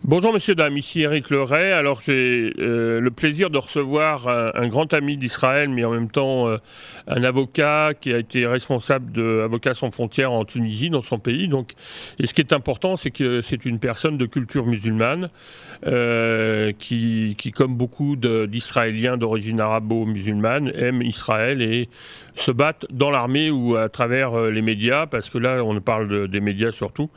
Bonjour messieurs, dames, ici Eric Leray. Alors j'ai le plaisir de recevoir un grand ami d'Israël, mais en même temps un avocat qui a été responsable de Avocats sans frontières en Tunisie, dans son pays. Donc, et ce qui est important, c'est que c'est une personne de culture musulmane qui, comme beaucoup d'Israéliens d'origine arabo-musulmane, aime Israël et se battent dans l'armée ou à travers les médias, parce que là on parle des médias surtout.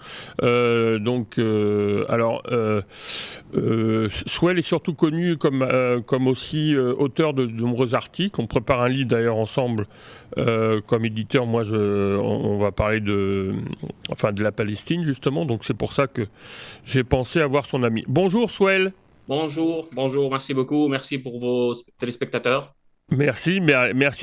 Swell est surtout connu comme aussi auteur de nombreux articles. On prépare un livre d'ailleurs ensemble comme éditeur. On va parler de la Palestine justement. Donc c'est pour ça que j'ai pensé avoir son ami. Bonjour Swell. Bonjour, bonjour, merci beaucoup, merci pour vos téléspectateurs. Merci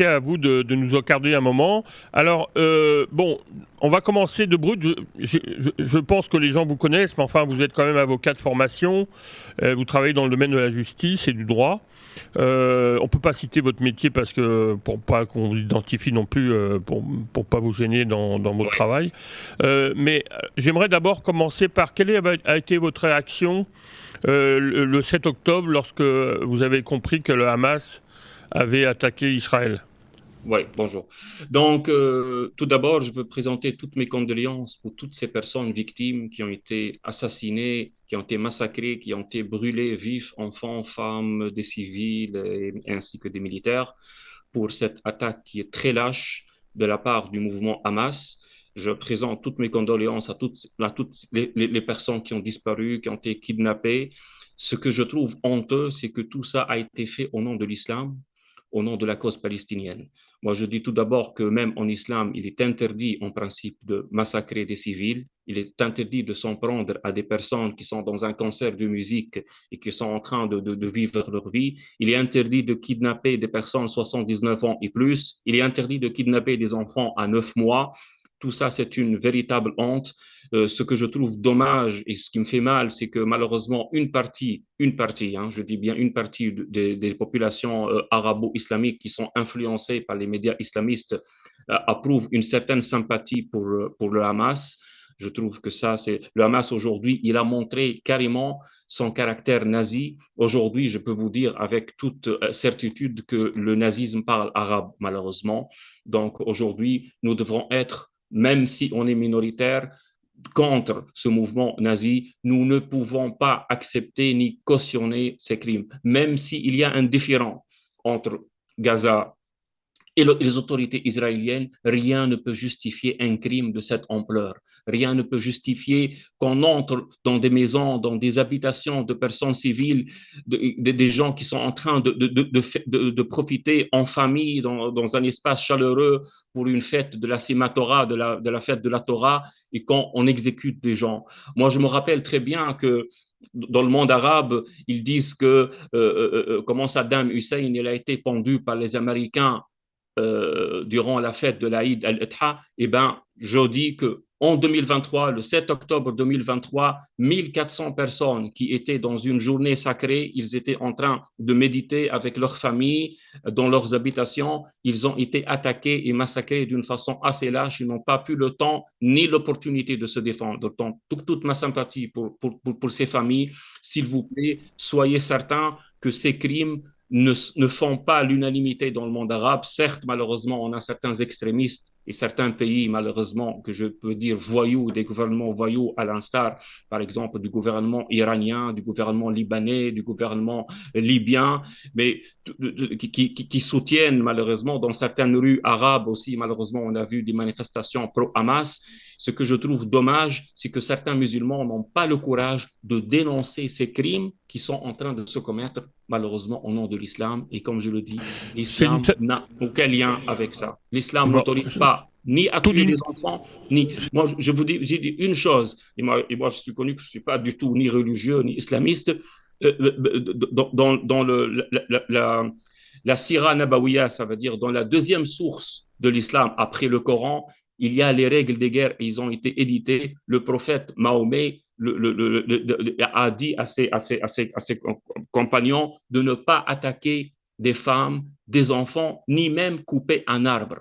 à vous de nous accorder un moment. Alors, on va commencer de brut. Je pense que les gens vous connaissent, mais enfin, vous êtes quand même avocat de formation. Vous travaillez dans le domaine de la justice et du droit. On peut pas citer votre métier parce que pour pas qu'on vous identifie non plus, pour pas vous gêner dans votre Ouais. travail. J'aimerais d'abord commencer par a été votre réaction le 7 octobre lorsque vous avez compris que le Hamas avait attaqué Israël. Oui, bonjour. Donc, tout d'abord, je veux présenter toutes mes condoléances pour toutes ces personnes victimes qui ont été assassinées, qui ont été massacrées, qui ont été brûlées vifs, enfants, femmes, des civils, ainsi que des militaires, pour cette attaque qui est très lâche de la part du mouvement Hamas. Je présente toutes mes condoléances à toutes les personnes qui ont disparu, qui ont été kidnappées. Ce que je trouve honteux, c'est que tout ça a été fait au nom de l'islam, au nom de la cause palestinienne. Moi, je dis tout d'abord que même en islam, il est interdit en principe de massacrer des civils. Il est interdit de s'en prendre à des personnes qui sont dans un concert de musique et qui sont en train de vivre leur vie. Il est interdit de kidnapper des personnes 79 ans et plus. Il est interdit de kidnapper des enfants à 9 mois. Tout ça, c'est une véritable honte. Ce que je trouve dommage et ce qui me fait mal, c'est que malheureusement, une partie, hein, je dis bien une partie des populations arabo-islamiques qui sont influencées par les médias islamistes approuvent une certaine sympathie pour le Hamas. Je trouve que ça, c'est le Hamas aujourd'hui, il a montré carrément son caractère nazi. Aujourd'hui, je peux vous dire avec toute certitude que le nazisme parle arabe, malheureusement. Donc aujourd'hui, nous devrons être, même si on est minoritaire, contre ce mouvement nazi, nous ne pouvons pas accepter ni cautionner ces crimes, même s'il y a un différend entre Gaza et les autorités israéliennes, rien ne peut justifier un crime de cette ampleur. Rien ne peut justifier qu'on entre dans des maisons, dans des habitations de personnes civiles, des gens qui sont en train de profiter en famille, dans un espace chaleureux pour une fête de la Sima Torah, de la fête de la Torah, et quand on exécute des gens. Moi, je me rappelle très bien que dans le monde arabe, ils disent que comment Saddam Hussein il a été pendu par les Américains durant la fête de l'Aïd al-Adha, eh ben, je dis que en 2023, le 7 octobre 2023, 1400 personnes qui étaient dans une journée sacrée, ils étaient en train de méditer avec leurs familles dans leurs habitations. Ils ont été attaqués et massacrés d'une façon assez lâche. Ils n'ont pas pu le temps ni l'opportunité de se défendre. Donc, toute ma sympathie pour ces familles. S'il vous plaît, soyez certains que ces crimes ne font pas l'unanimité dans le monde arabe. Certes, malheureusement, on a certains extrémistes et certains pays, malheureusement, que je peux dire voyous, des gouvernements voyous, à l'instar, par exemple, du gouvernement iranien, du gouvernement libanais, du gouvernement libyen, mais qui soutiennent, malheureusement, dans certaines rues arabes aussi, malheureusement, on a vu des manifestations pro-Hamas. Ce que je trouve dommage, c'est que certains musulmans n'ont pas le courage de dénoncer ces crimes qui sont en train de se commettre malheureusement au nom de l'islam. Et comme je le dis, C'est une, l'islam n'a aucun lien avec ça. L'islam bon, n'autorise pas ni à tout tuer d'une, des enfants, ni... Moi, je vous dis, j'ai dit une chose, et moi je suis connu que je ne suis pas du tout ni religieux, ni islamiste. Dans la Sira Nabawiya, ça veut dire dans la deuxième source de l'islam après le Coran, il y a les règles des guerres, ils ont été édités. Le prophète Mahomet a dit à ses compagnons de ne pas attaquer des femmes, des enfants, ni même couper un arbre.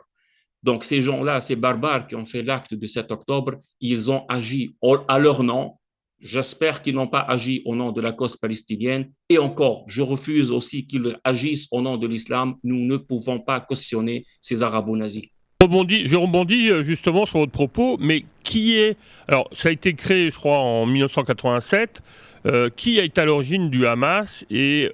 Donc ces gens-là, ces barbares qui ont fait l'acte de 7 octobre, ils ont agi à leur nom, J'espère qu'ils n'ont pas agi au nom de la cause palestinienne. Et encore, je refuse aussi qu'ils agissent au nom de l'islam. Nous ne pouvons pas cautionner ces arabo-nazis. Je rebondis justement sur votre propos, mais qui est... Alors, ça a été créé, je crois, en 1987. Qui est à l'origine du Hamas et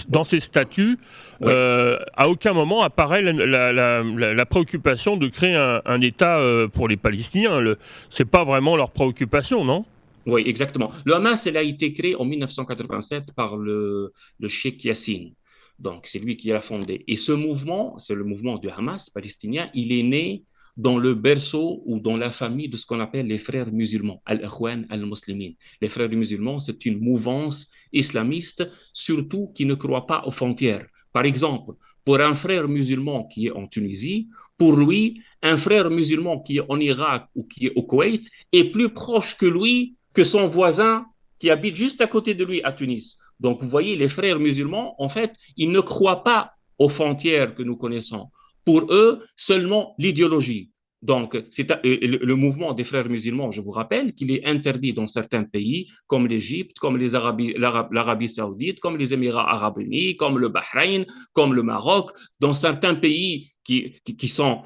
dans ses statuts, Oui. à aucun moment apparaît la préoccupation de créer un État pour les Palestiniens. C'est pas vraiment leur préoccupation, non? Oui, exactement. Le Hamas, elle a été créé en 1987 par le Cheikh Yassine. Donc, c'est lui qui l'a fondé. Et ce mouvement, c'est le mouvement du Hamas palestinien, il est né dans le berceau ou dans la famille de ce qu'on appelle les frères musulmans, Al-Ikhwan al-Muslimin. Les frères musulmans, c'est une mouvance islamiste, surtout qui ne croit pas aux frontières. Par exemple, pour un frère musulman qui est en Tunisie, pour lui, un frère musulman qui est en Irak ou qui est au Koweït est plus proche que lui que son voisin qui habite juste à côté de lui à Tunis. Donc, vous voyez, les frères musulmans, en fait, ils ne croient pas aux frontières que nous connaissons. Pour eux, seulement l'idéologie. Donc, c'est le mouvement des frères musulmans, je vous rappelle qu'il est interdit dans certains pays, comme l'Égypte, comme l'Arabie saoudite, comme les Émirats arabes unis, comme le Bahreïn, comme le Maroc. Dans certains pays qui sont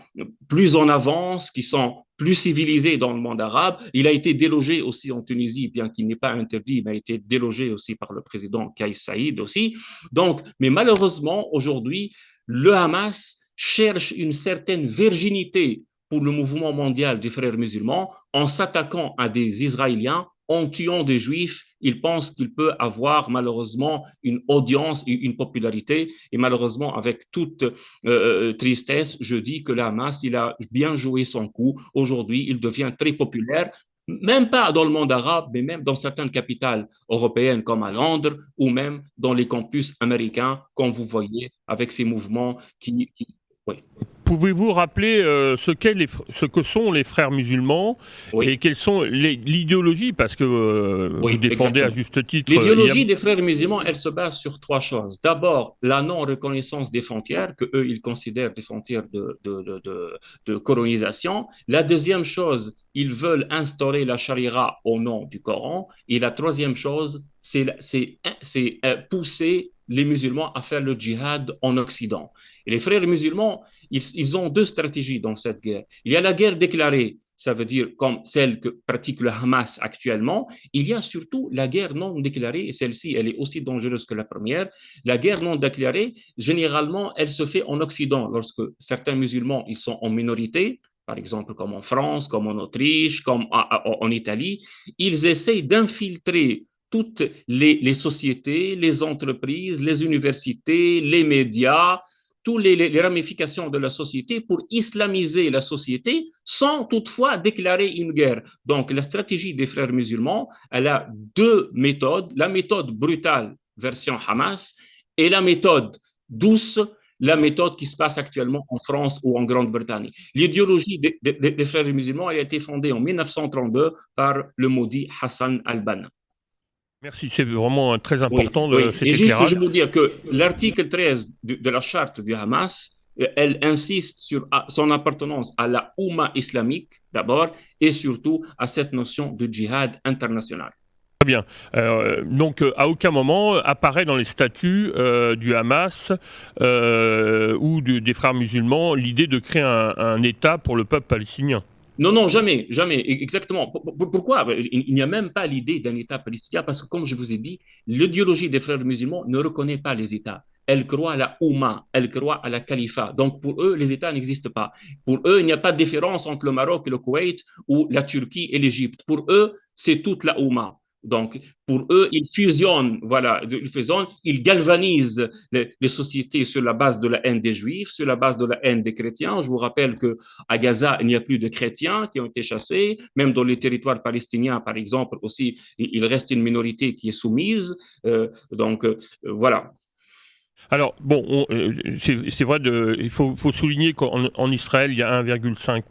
plus en avance, qui sont plus civilisés dans le monde arabe. Il a été délogé aussi en Tunisie, bien qu'il n'est pas interdit, il a été délogé aussi par le président Kais Saïd aussi. Donc, mais malheureusement, aujourd'hui, le Hamas cherche une certaine virginité pour le mouvement mondial des frères musulmans en s'attaquant à des Israéliens, en tuant des Juifs. Il pense qu'il peut avoir malheureusement une audience et une popularité. Et malheureusement, avec toute tristesse, je dis que le Hamas, il a bien joué son coup. Aujourd'hui, il devient très populaire, même pas dans le monde arabe, mais même dans certaines capitales européennes comme à Londres ou même dans les campus américains, comme vous voyez, avec ces mouvements oui. Pouvez-vous rappeler ce que sont les frères musulmans et Oui, quelles sont l'idéologie, parce que vous oui, défendez à exactement. juste titre L'idéologie des frères musulmans, elle se base sur trois choses. D'abord, la non-reconnaissance des frontières, que eux, ils considèrent des frontières de colonisation. La deuxième chose, ils veulent instaurer la charia au nom du Coran. Et la troisième chose, c'est pousser les musulmans à faire le djihad en Occident. Et les frères musulmans, ils ont deux stratégies dans cette guerre. Il y a la guerre déclarée, ça veut dire comme celle que pratique le Hamas actuellement. Il y a surtout la guerre non déclarée, et celle-ci, elle est aussi dangereuse que la première. La guerre non déclarée, généralement, elle se fait en Occident, lorsque certains musulmans, ils sont en minorité, par exemple comme en France, comme en Autriche, comme en Italie, ils essayent d'infiltrer toutes les sociétés, les entreprises, les universités, les médias, toutes les ramifications de la société pour islamiser la société sans toutefois déclarer une guerre. Donc la stratégie des frères musulmans, elle a deux méthodes, la méthode brutale version Hamas et la méthode douce, la méthode qui se passe actuellement en France ou en Grande-Bretagne. L'idéologie des frères musulmans a été fondée en 1932 par le maudit Hassan al-Banna. Merci, c'est vraiment très Oui, important oui. cet Et juste, je éclairage. veux dire que l'article 13 de la charte du Hamas, elle insiste sur son appartenance à la Oumma islamique, d'abord, et surtout à cette notion de djihad international. Très bien. Donc, à aucun moment apparaît dans les statuts du Hamas ou des frères musulmans l'idée de créer un État pour le peuple palestinien. Non, non, jamais, jamais, exactement. Pourquoi? Il n'y a même pas l'idée d'un État palestinien parce que, comme je vous ai dit, l'idéologie des frères musulmans ne reconnaît pas les États. Elle croit à la Oumma, elle croit à la Califat. Donc, pour eux, les États n'existent pas. Pour eux, il n'y a pas de différence entre le Maroc et le Koweït ou la Turquie et l'Égypte. Pour eux, c'est toute la Oumma. Donc, pour eux, ils fusionnent, voilà, ils galvanisent les sociétés sur la base de la haine des Juifs, sur la base de la haine des chrétiens. Je vous rappelle que à Gaza, il n'y a plus de chrétiens qui ont été chassés. Même dans les territoires palestiniens, par exemple, aussi, il reste une minorité qui est soumise. Donc, voilà. Alors, bon, c'est vrai, faut souligner qu'en Israël, il y a 1,5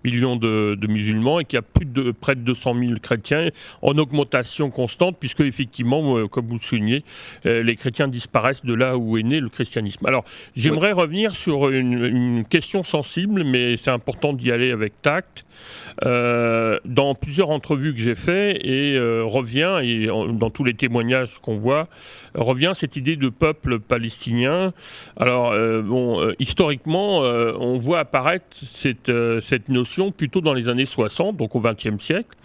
million de musulmans et qu'il y a près de 200 000 chrétiens en augmentation constante, puisque effectivement, comme vous le soulignez, les chrétiens disparaissent de là où est né le christianisme. Alors, Oui, j'aimerais revenir sur une question sensible, mais c'est important d'y aller avec tact. Dans plusieurs entrevues que j'ai fait et revient, dans tous les témoignages qu'on voit, revient cette idée de peuple palestinien. Alors, historiquement, on voit apparaître cette notion plutôt dans les années 60, donc au XXe siècle,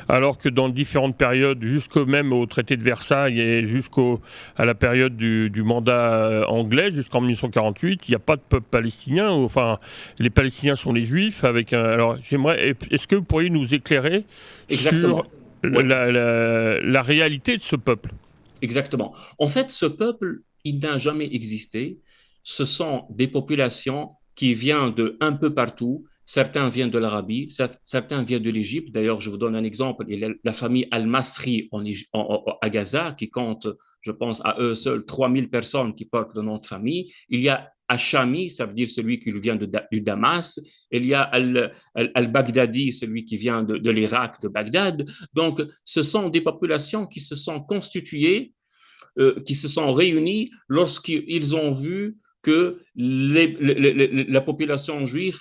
alors que dans différentes périodes, jusqu'au même au traité de Versailles et à la période du mandat anglais, jusqu'en 1948, il n'y a pas de peuple palestinien. Enfin, les Palestiniens sont les Juifs. Alors, est-ce que vous pourriez nous éclairer sur exactement. Oui. la réalité de ce peuple? Exactement. En fait, ce peuple, il n'a jamais existé. Ce sont des populations qui viennent de un peu partout. Certains viennent de l'Arabie, certains viennent de l'Égypte. D'ailleurs, je vous donne un exemple. Il y a la famille Al-Masri à Gaza, qui compte, je pense, à eux seuls 3000 personnes qui portent le nom de famille. Il y a Hachami, ça veut dire celui qui vient du Damas. Il y a Al-Baghdadi, celui qui vient de l'Irak, de Bagdad. Donc, ce sont des populations qui se sont constituées, qui se sont réunis lorsqu'ils ont vu que la population juive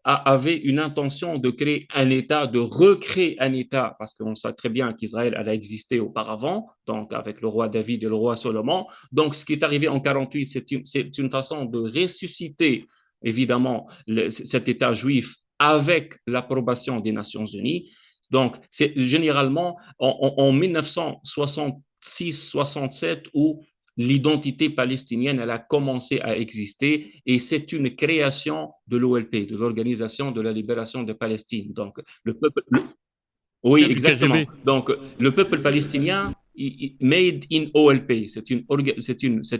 avait une intention de créer un État, de recréer un État, parce qu'on sait très bien qu'Israël a existé auparavant, donc avec le roi David et le roi Salomon. Donc, ce qui est arrivé en 48, c'est une façon de ressusciter, évidemment, cet État juif avec l'approbation des Nations Unies. Donc, c'est généralement en 1966-67 où l'identité palestinienne elle a commencé à exister et c'est une création de l'OLP, de l'Organisation de la libération de Palestine. Donc, le peuple, oui, Du exactement. KGB. Donc, le peuple palestinien, made in OLP, c'est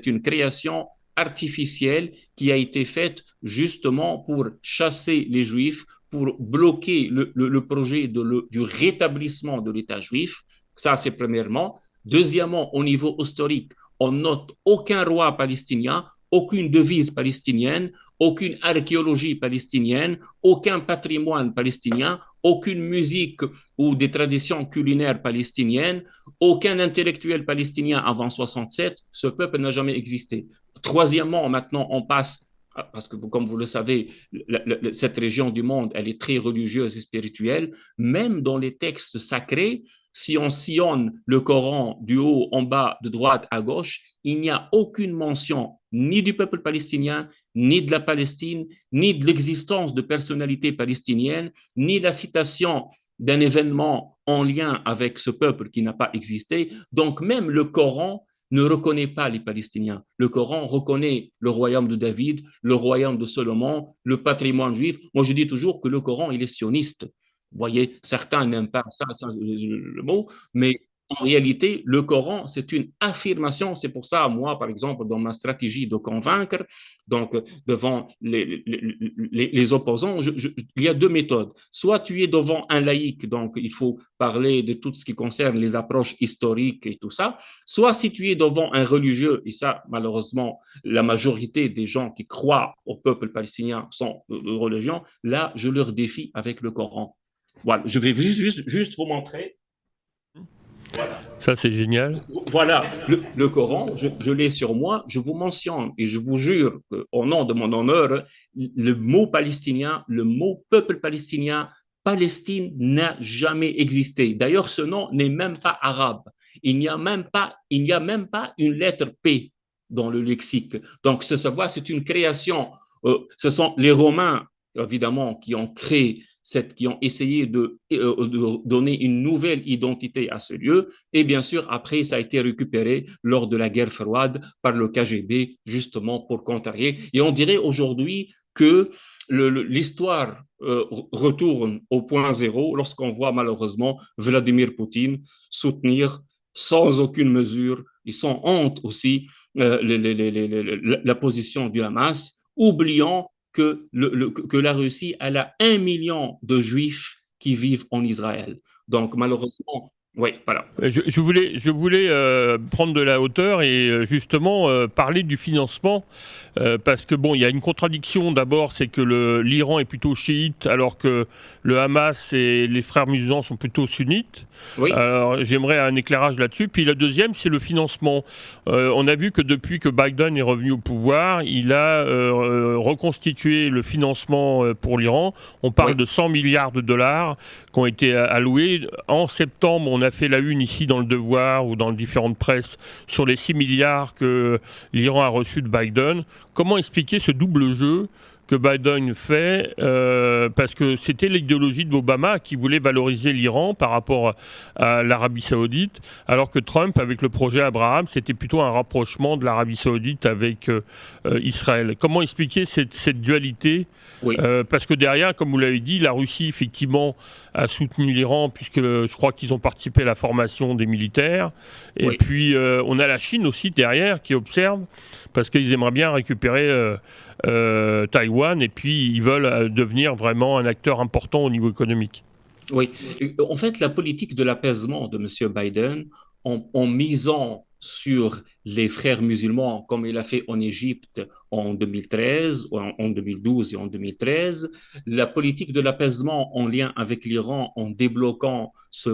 une création artificielle qui a été faite justement pour chasser les Juifs, pour bloquer le projet du rétablissement de l'État juif. Ça, c'est premièrement. Deuxièmement, au niveau historique, on note aucun roi palestinien, aucune devise palestinienne, aucune archéologie palestinienne, aucun patrimoine palestinien, aucune musique ou des traditions culinaires palestiniennes, aucun intellectuel palestinien avant 67, ce peuple n'a jamais existé. Troisièmement, maintenant, on passe parce que comme vous le savez, cette région du monde, elle est très religieuse et spirituelle. Même dans les textes sacrés, si on sillonne le Coran du haut en bas, de droite à gauche, il n'y a aucune mention ni du peuple palestinien, ni de la Palestine, ni de l'existence de personnalités palestiniennes, ni la citation d'un événement en lien avec ce peuple qui n'a pas existé. Donc même le Coran ne reconnaît pas les Palestiniens. Le Coran reconnaît le royaume de David, le royaume de Salomon, le patrimoine juif. Moi, je dis toujours que le Coran, il est sioniste. Vous voyez, certains n'aiment pas ça le mot, mais en réalité, le Coran, c'est une affirmation. C'est pour ça, moi, par exemple, dans ma stratégie de convaincre, donc devant les opposants, il y a deux méthodes. Soit tu es devant un laïc, donc il faut parler de tout ce qui concerne les approches historiques et tout ça. Soit si tu es devant un religieux, et ça, malheureusement, la majorité des gens qui croient au peuple palestinien sont de religion, là, je leur défie avec le Coran. Voilà, je vais juste vous montrer. Voilà. Ça, c'est génial. Voilà, le Coran, je l'ai sur moi, je vous mentionne et je vous jure au nom de mon honneur, le mot palestinien, le mot peuple palestinien, Palestine n'a jamais existé. D'ailleurs, ce nom n'est même pas arabe. Il n'y a même pas une lettre P dans le lexique. Donc, ce savoir, c'est une création. Ce sont les Romains, évidemment, qui ont essayé de donner une nouvelle identité à ce lieu. Et bien sûr, après, ça a été récupéré lors de la guerre froide par le KGB, justement pour contrarier. Et on dirait aujourd'hui que l'histoire retourne au point zéro lorsqu'on voit malheureusement Vladimir Poutine soutenir sans aucune mesure et sans honte aussi la position du Hamas, oubliant que la Russie elle a 1 million de juifs qui vivent en Israël. Donc malheureusement, Oui, voilà. Je voulais prendre de la hauteur et justement parler du financement parce que bon, il y a une contradiction. D'abord, c'est que l'Iran est plutôt chiite alors que le Hamas et les frères musulmans sont plutôt sunnites. Oui, Alors, j'aimerais un éclairage là-dessus. Puis la deuxième, c'est le financement. On a vu que depuis que Biden est revenu au pouvoir, il a reconstitué le financement pour l'Iran. On parle oui, de 100 milliards de dollars qui ont été alloués. En septembre, on a fait la une ici dans le Devoir ou dans différentes presses sur les 6 milliards que l'Iran a reçus de Biden. Comment expliquer ce double jeu que Biden fait parce que c'était l'idéologie d'Obama qui voulait valoriser l'Iran par rapport à l'Arabie Saoudite, alors que Trump, avec le projet Abraham, c'était plutôt un rapprochement de l'Arabie Saoudite avec Israël. Comment expliquer cette dualité oui, parce que derrière, comme vous l'avez dit, la Russie, effectivement, a soutenu l'Iran, puisque je crois qu'ils ont participé à la formation des militaires. Et oui. puis, on a la Chine aussi derrière qui observe, parce qu'ils aimeraient bien récupérer Taïwan, et puis ils veulent devenir vraiment un acteur important au niveau économique. Oui, en fait, la politique de l'apaisement de M. Biden, en misant sur les frères musulmans, comme il a fait en Égypte en 2013, en 2012 et en 2013, la politique de l'apaisement en lien avec l'Iran, en débloquant ce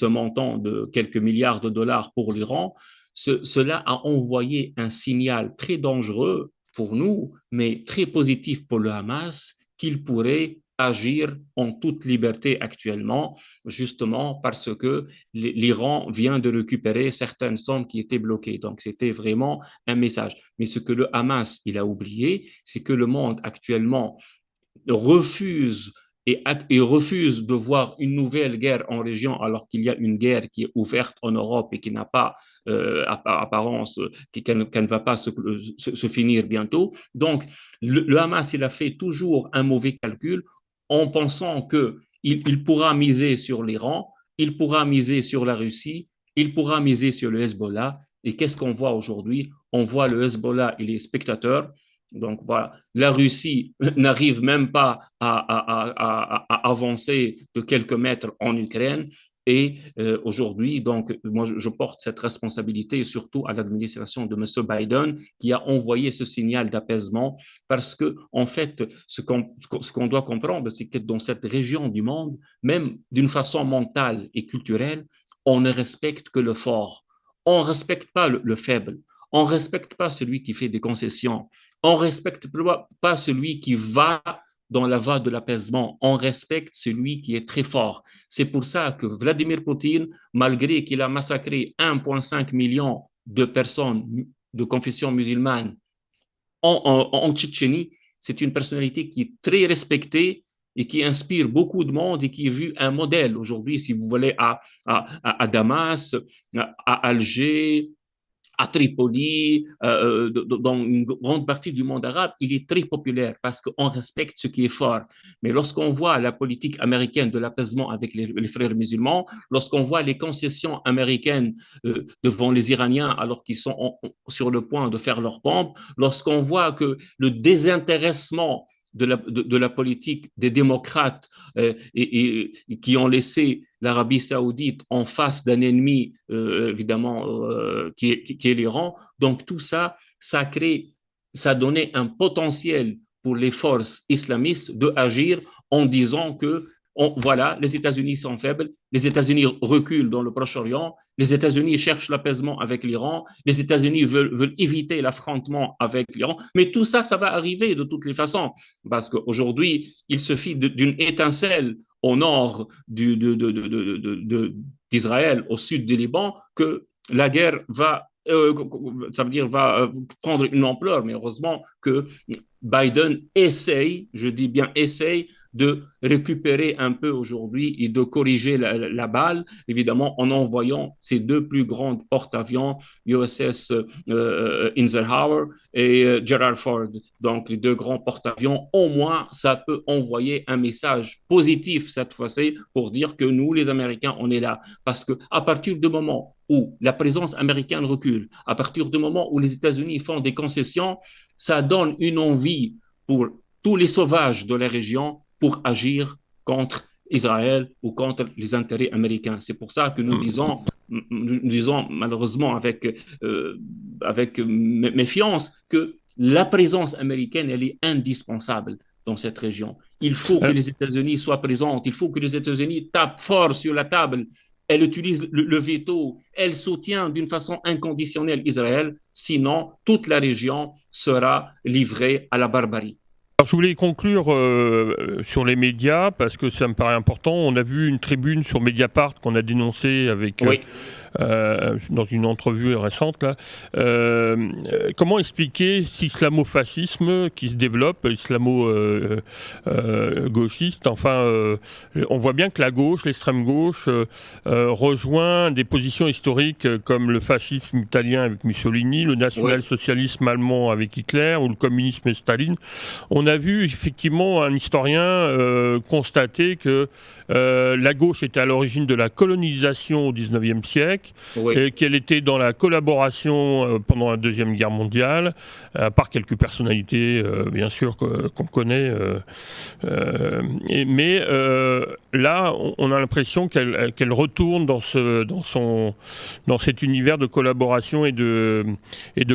montant de quelques milliards de dollars pour l'Iran, cela a envoyé un signal très dangereux pour nous, mais très positif pour le Hamas, qu'il pourrait agir en toute liberté actuellement, justement parce que l'Iran vient de récupérer certaines sommes qui étaient bloquées. Donc, c'était vraiment un message. Mais ce que le Hamas, il a oublié, c'est que le monde actuellement refuse et refuse de voir une nouvelle guerre en région alors qu'il y a une guerre qui est ouverte en Europe et qui n'a pas apparence, qu'elle ne va pas se finir bientôt. Donc, le Hamas, il a fait toujours un mauvais calcul en pensant qu'il pourra miser sur l'Iran, il pourra miser sur la Russie, il pourra miser sur le Hezbollah. Et qu'est-ce qu'on voit aujourd'hui? On voit le Hezbollah et les spectateurs. Donc voilà, la Russie n'arrive même pas à avancer de quelques mètres en Ukraine. Et aujourd'hui, donc, moi, je porte cette responsabilité surtout à l'administration de M. Biden qui a envoyé ce signal d'apaisement parce que, en fait, ce qu'on doit comprendre, c'est que dans cette région du monde, même d'une façon mentale et culturelle, on ne respecte que le fort. On ne respecte pas le faible. On ne respecte pas celui qui fait des concessions. On ne respecte pas celui qui va dans la voie de l'apaisement. On respecte celui qui est très fort. C'est pour ça que Vladimir Poutine, malgré qu'il a massacré 1,5 million de personnes de confession musulmane en Tchétchénie, c'est une personnalité qui est très respectée et qui inspire beaucoup de monde et qui est vu un modèle aujourd'hui, si vous voulez, à Damas, à Alger, à Tripoli, dans une grande partie du monde arabe, il est très populaire parce qu'on respecte ce qui est fort. Mais lorsqu'on voit la politique américaine de l'apaisement avec les frères musulmans, lorsqu'on voit les concessions américaines devant les Iraniens alors qu'ils sont sur le point de faire leur pompe, lorsqu'on voit que le désintéressement de la politique des démocrates et qui ont laissé l'Arabie saoudite en face d'un ennemi, évidemment, qui est l'Iran. Donc tout ça, ça donnait un potentiel pour les forces islamistes de agir en disant que voilà, les États-Unis sont faibles, les États-Unis reculent dans le Proche-Orient, les États-Unis cherchent l'apaisement avec l'Iran, les États-Unis veulent éviter l'affrontement avec l'Iran, mais tout ça, ça va arriver de toutes les façons, parce qu'aujourd'hui, il suffit d'une étincelle au nord d'Israël, au sud du Liban, que la guerre ça veut dire va prendre une ampleur, mais heureusement que Biden essaye, je dis bien essaye, de récupérer un peu aujourd'hui et de corriger la balle, évidemment en envoyant ces deux plus grandes porte-avions, USS Eisenhower et Gerald Ford. Donc les deux grands porte-avions, au moins ça peut envoyer un message positif cette fois-ci pour dire que nous, les Américains, on est là. Parce qu'à partir du moment où la présence américaine recule, à partir du moment où les États-Unis font des concessions, ça donne une envie pour tous les sauvages de la région pour agir contre Israël ou contre les intérêts américains. C'est pour ça que nous disons malheureusement avec méfiance que la présence américaine, elle est indispensable dans cette région. Il faut que Euh, les États-Unis soient présents, il faut que les États-Unis tapent fort sur la table. Elle utilise le veto, elle soutient d'une façon inconditionnelle Israël, sinon toute la région sera livrée à la barbarie. Alors, je voulais conclure sur les médias parce que ça me paraît important. On a vu une tribune sur Mediapart qu'on a dénoncée avec Oui, dans une entrevue récente là. Comment expliquer cet islamo-fascisme qui se développe, islamo-gauchiste. Enfin, on voit bien que la gauche, l'extrême gauche, rejoint des positions historiques comme le fascisme italien avec Mussolini, le oui, national-socialisme allemand avec Hitler ou le communisme et Staline. On a vu effectivement un historien constater que la gauche était à l'origine de la colonisation au XIXe siècle, oui, et qu'elle était dans la collaboration pendant la Deuxième Guerre mondiale, à part quelques personnalités, bien sûr, qu'on connaît. Mais là, on a l'impression qu'elle retourne dans cet univers de collaboration et de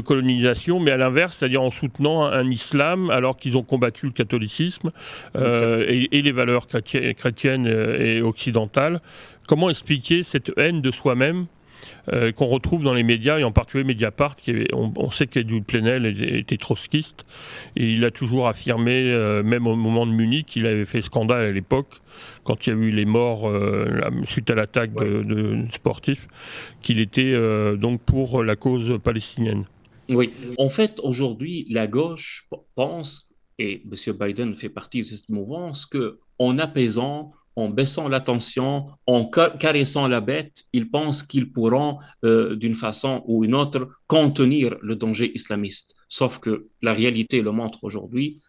colonisation, mais à l'inverse, c'est-à-dire en soutenant un islam alors qu'ils ont combattu le catholicisme exactement. et les valeurs chrétiennes et occidentales. Comment expliquer cette haine de soi-même qu'on retrouve dans les médias, et en particulier Mediapart, on sait qu'Edu Plenel était trotskiste, et il a toujours affirmé, même au moment de Munich, il avait fait scandale à l'époque, quand il y a eu les morts suite à l'attaque Oui. de sportifs, qu'il était donc pour la cause palestinienne. Oui, en fait, aujourd'hui, la gauche pense, et M. Biden fait partie de cette mouvance, que en apaisant, en baissant la tension, en caressant la bête, ils pensent qu'ils pourront, d'une façon ou une autre, contenir le danger islamiste. Sauf que la réalité le montre aujourd'hui.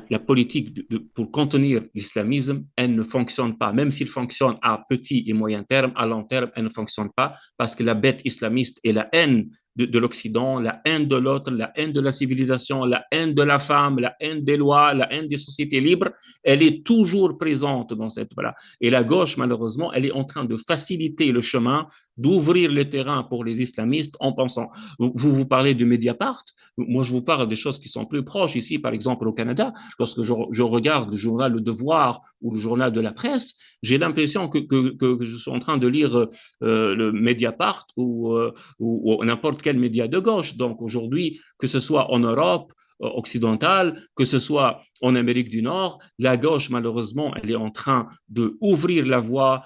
La politique pour contenir l'islamisme, elle ne fonctionne pas. Même s'il fonctionne à petit et moyen terme, à long terme, elle ne fonctionne pas parce que la bête islamiste et la haine de l'Occident, la haine de l'autre, la haine de la civilisation, la haine de la femme, la haine des lois, la haine des sociétés libres, elle est toujours présente dans cette voilà. Et la gauche, malheureusement, elle est en train de faciliter le chemin, d'ouvrir le terrain pour les islamistes en pensant. Vous parlez de Mediapart, moi je vous parle des choses qui sont plus proches ici, par exemple au Canada. Lorsque je regarde le journal Le Devoir ou le journal de la presse, j'ai l'impression que je suis en train de lire le Mediapart ou n'importe quel média de gauche. Donc aujourd'hui, que ce soit en Europe occidentale, que ce soit en Amérique du Nord, la gauche, malheureusement, elle est en train d'ouvrir la voie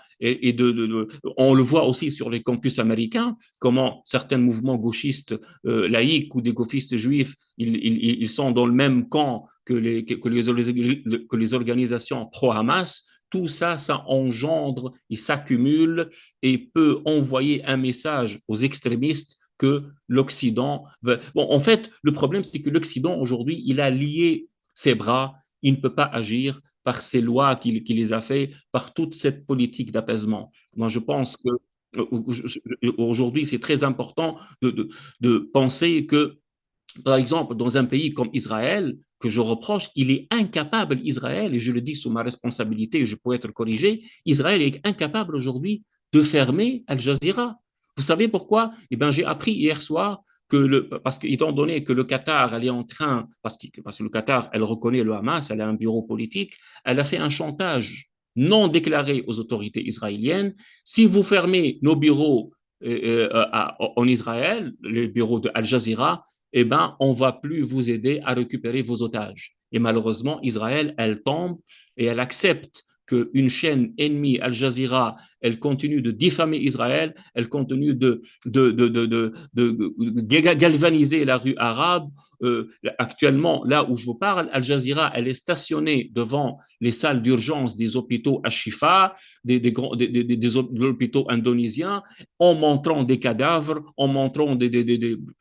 on le voit aussi sur les campus américains, comment certains mouvements gauchistes laïcs ou des gauchistes juifs, ils sont dans le même camp que les organisations pro-Hamas. Tout ça, ça engendre et s'accumule et peut envoyer un message aux extrémistes que l'Occident veut. Bon, en fait, le problème, c'est que l'Occident, aujourd'hui, il a lié ses bras, il ne peut pas agir par ces lois qu'il les a fait, par toute cette politique d'apaisement. Moi, je pense que aujourd'hui, c'est très important de penser que, par exemple, dans un pays comme Israël, que je reproche, il est incapable, Israël, et je le dis sous ma responsabilité, je peux être corrigé, Israël est incapable aujourd'hui de fermer Al Jazeera. Vous savez pourquoi? Eh bien, j'ai appris hier soir parce que, étant donné que le Qatar, elle est en train, parce que le Qatar, elle reconnaît le Hamas, elle a un bureau politique, elle a fait un chantage non déclaré aux autorités israéliennes. Si vous fermez nos bureaux en Israël, le bureau de Al Jazeera, eh ben, on va plus vous aider à récupérer vos otages. Et malheureusement, Israël, elle tombe et elle accepte qu'une chaîne ennemie, Al Jazeera, elle continue de diffamer Israël, elle continue de galvaniser la rue arabe. Actuellement, là où je vous parle, Al Jazeera, elle est stationnée devant les salles d'urgence des hôpitaux à Shifa, des hôpitaux indonésiens, en montrant des cadavres, en montrant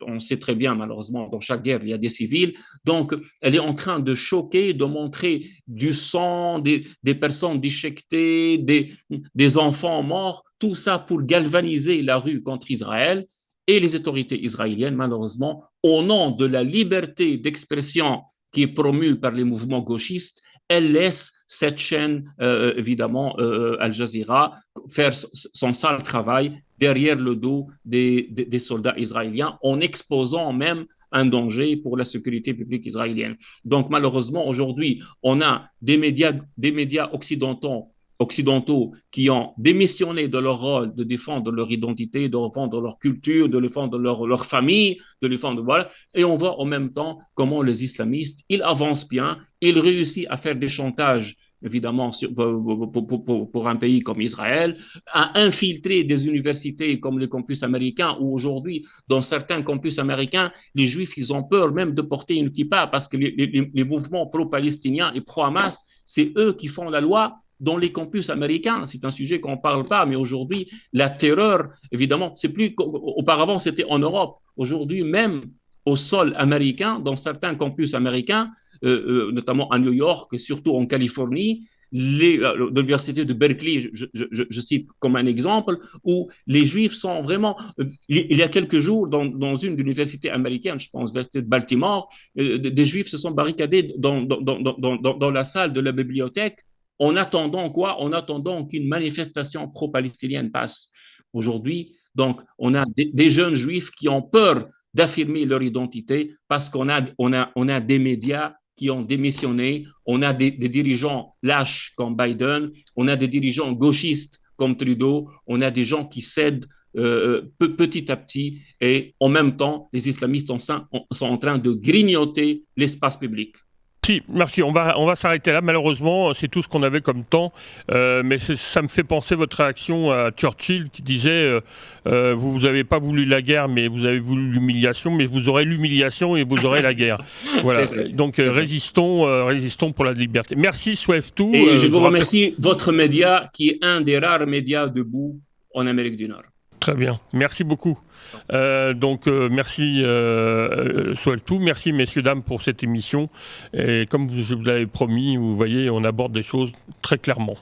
on sait très bien, malheureusement, dans chaque guerre, il y a des civils. Donc, elle est en train de choquer, de montrer du sang, des personnes déchiquetées, des enfants morts, tout ça pour galvaniser la rue contre Israël. Et les autorités israéliennes, malheureusement, au nom de la liberté d'expression qui est promue par les mouvements gauchistes, elle laisse cette chaîne, évidemment, Al Jazeera, faire son sale travail derrière le dos des soldats israéliens, en exposant même un danger pour la sécurité publique israélienne. Donc malheureusement, aujourd'hui, on a des médias occidentaux qui ont démissionné de leur rôle de défendre leur identité, de défendre leur culture, de défendre leur famille, de défendre, voilà. Et on voit en même temps comment les islamistes, ils avancent bien, ils réussissent à faire des chantages, évidemment, pour un pays comme Israël, à infiltrer des universités comme les campus américains, où aujourd'hui, dans certains campus américains, les Juifs, ils ont peur même de porter une kippa parce que les mouvements pro-palestiniens et pro-Hamas, c'est eux qui font la loi dans les campus américains. C'est un sujet qu'on ne parle pas, mais aujourd'hui, la terreur, évidemment, c'est plus auparavant, c'était en Europe. Aujourd'hui, même au sol américain, dans certains campus américains, notamment à New York et surtout en Californie, l'université de Berkeley, je cite comme un exemple, où les Juifs sont vraiment... il y a quelques jours, dans une université américaine, je pense, l'université de Baltimore, des Juifs se sont barricadés dans la salle de la bibliothèque en attendant quoi? En attendant qu'une manifestation pro-palestinienne passe. Aujourd'hui, donc, on a des jeunes Juifs qui ont peur d'affirmer leur identité parce qu'on a des médias qui ont démissionné, on a des dirigeants lâches comme Biden, on a des dirigeants gauchistes comme Trudeau, on a des gens qui cèdent petit à petit et en même temps, les islamistes sont en train de grignoter l'espace public. Merci. On va s'arrêter là. Malheureusement, c'est tout ce qu'on avait comme temps. Mais ça me fait penser votre réaction à Churchill qui disait vous n'avez pas voulu la guerre, mais vous avez voulu l'humiliation, mais vous aurez l'humiliation et vous aurez la guerre. Voilà. Donc résistons pour la liberté. Merci Soeftou. Et je vous remercie votre média qui est un des rares médias debout en Amérique du Nord. Très bien, merci beaucoup. Merci Soeftou, merci messieurs, dames pour cette émission. Et comme je vous l'avais promis, vous voyez, on aborde des choses très clairement.